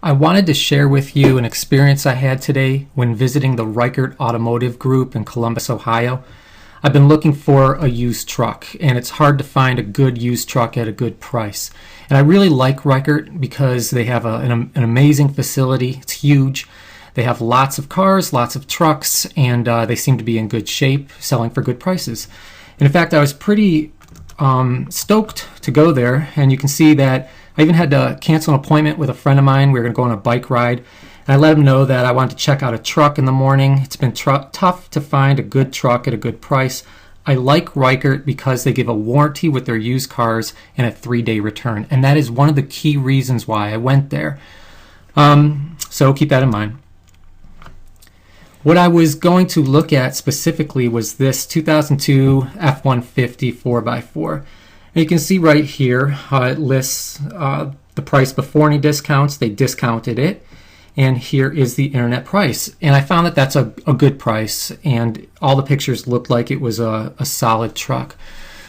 I wanted to share with you an experience I had today when visiting the Ricart Automotive group in Columbus, Ohio. I've been looking for a used truck, and it's hard to find a good used truck at a good price. And I really like Ricart because they have an amazing facility. It's huge. They have lots of cars, lots of trucks, and they seem to be in good shape, selling for good prices. And in fact, I was pretty stoked to go there, and you can see that I even had to cancel an appointment with a friend of mine. We were going to go on a bike ride, and I let him know that I wanted to check out a truck in the morning. It's been tough to find a good truck at a good price. I like Ricart because they give a warranty with their used cars and a 3-day return, and that is one of the key reasons why I went there. So keep that in mind. What I was going to look at specifically was this 2002 F-150 4x4. And you can see right here how it lists the price before any discounts. They discounted it. And here is the internet price. And I found that that's a good price. And all the pictures looked like it was a solid truck.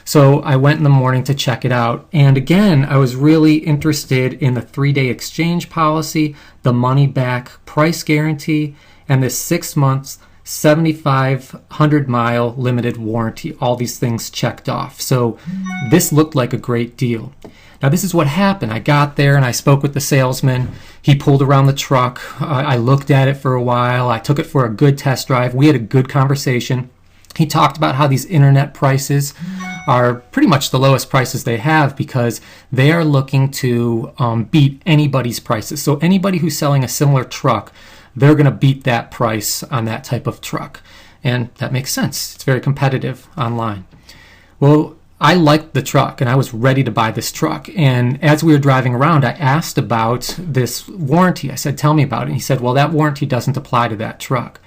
So I went in the morning to check it out. And again, I was really interested in the 3-day exchange policy, the money back price guarantee, and this 6 months, 7,500 mile limited warranty. All these things checked off. So this looked like a great deal. Now this is what happened. I got there and I spoke with the salesman. He pulled around the truck. I looked at it for a while. I took it for a good test drive. We had a good conversation. He talked about how these internet prices are pretty much the lowest prices they have because they are looking to beat anybody's prices. So anybody who's selling a similar truck, they're going to beat that price on that type of truck. And that makes sense. It's very competitive online. Well, I liked the truck and I was ready to buy this truck. And as we were driving around, I asked about this warranty. I said, tell me about it. And he said, well, that warranty doesn't apply to that truck.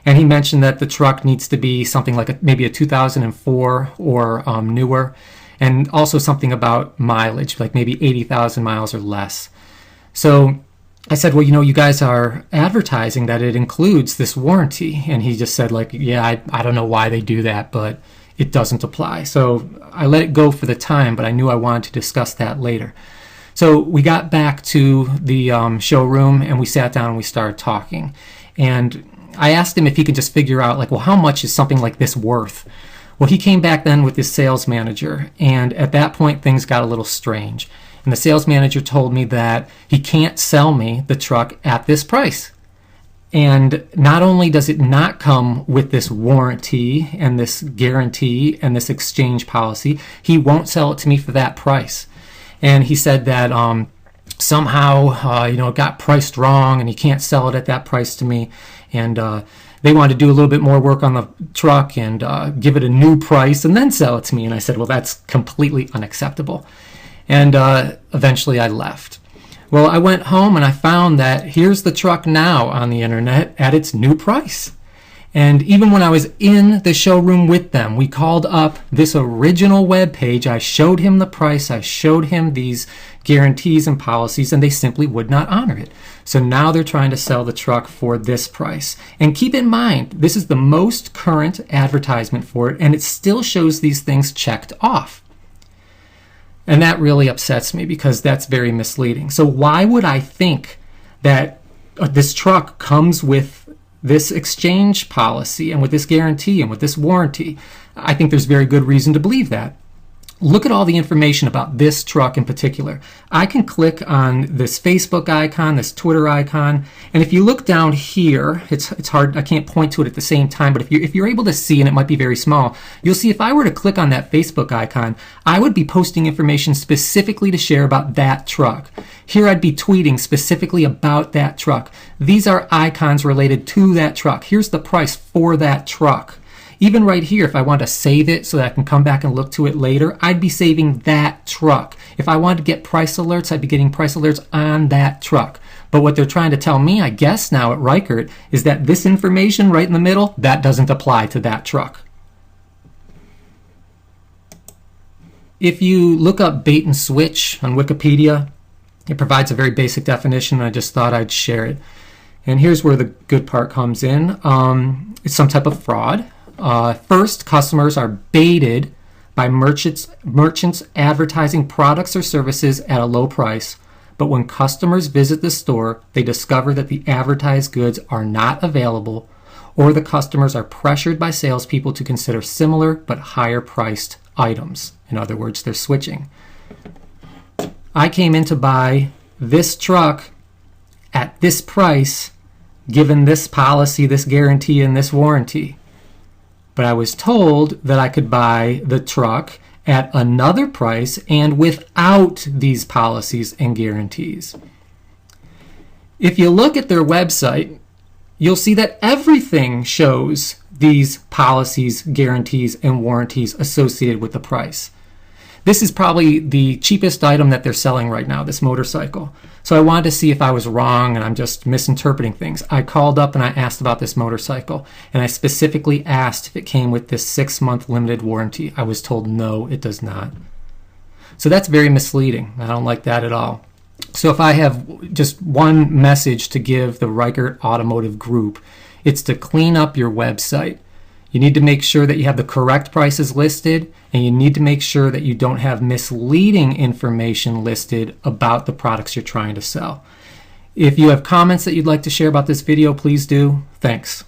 And he mentioned that the truck needs to be something like maybe a 2004 or newer. And also something about mileage, like maybe 80,000 miles or less. So I said, well, you guys are advertising that it includes this warranty. And he just said, like, yeah, I don't know why they do that, but it doesn't apply. So I let it go for the time, but I knew I wanted to discuss that later. So we got back to the showroom and we sat down and we started talking. And I asked him if he could just figure out, like, well, how much is something like this worth? Well, he came back then with his sales manager. And at that point, things got a little strange. And the sales manager told me that he can't sell me the truck at this price. And not only does it not come with this warranty and this guarantee and this exchange policy, he won't sell it to me for that price. And he said that somehow, it got priced wrong and he can't sell it at that price to me. And they wanted to do a little bit more work on the truck and give it a new price and then sell it to me. And I said, well, that's completely unacceptable. And eventually I left. Well, I went home and I found that here's the truck now on the internet at its new price. And even when I was in the showroom with them, we called up this original web page. I showed him the price. I showed him these guarantees and policies, and they simply would not honor it. So now they're trying to sell the truck for this price. And keep in mind, this is the most current advertisement for it, and it still shows these things checked off. And that really upsets me because that's very misleading. So why would I think that this truck comes with this exchange policy and with this guarantee and with this warranty? I think there's very good reason to believe that. Look at all the information about this truck in particular. I can click on this Facebook icon, this Twitter icon, and if you look down here, it's hard, I can't point to it at the same time, but if you're able to see, and it might be very small, you'll see if I were to click on that Facebook icon, I would be posting information specifically to share about that truck. Here I'd be tweeting specifically about that truck. These are icons related to that truck. Here's the price for that truck. Even right here, if I want to save it so that I can come back and look to it later, I'd be saving that truck. If I wanted to get price alerts, I'd be getting price alerts on that truck. But what they're trying to tell me, I guess now at Ricart, is that this information right in the middle, that doesn't apply to that truck. If you look up bait and switch on Wikipedia, it provides a very basic definition, and I just thought I'd share it. And here's where the good part comes in. It's some type of fraud. First, customers are baited by merchants advertising products or services at a low price but when customers visit the store, they discover that the advertised goods are not available, or the customers are pressured by salespeople to consider similar but higher priced items. In other words, they're switching. I came in to buy this truck at this price, given this policy, this guarantee, and this warranty. But I was told that I could buy the truck at another price and without these policies and guarantees. If you look at their website, you'll see that everything shows these policies, guarantees, and warranties associated with the price. This is probably the cheapest item that they're selling right now, this motorcycle. So I wanted to see if I was wrong and I'm just misinterpreting things. I called up and I asked about this motorcycle, and I specifically asked if it came with this 6-month limited warranty. I was told no, it does not. So that's very misleading. I don't like that at all. So if I have just one message to give the Ricart Automotive Group, it's to clean up your website. You need to make sure that you have the correct prices listed, and you need to make sure that you don't have misleading information listed about the products you're trying to sell. If you have comments that you'd like to share about this video, please do. Thanks.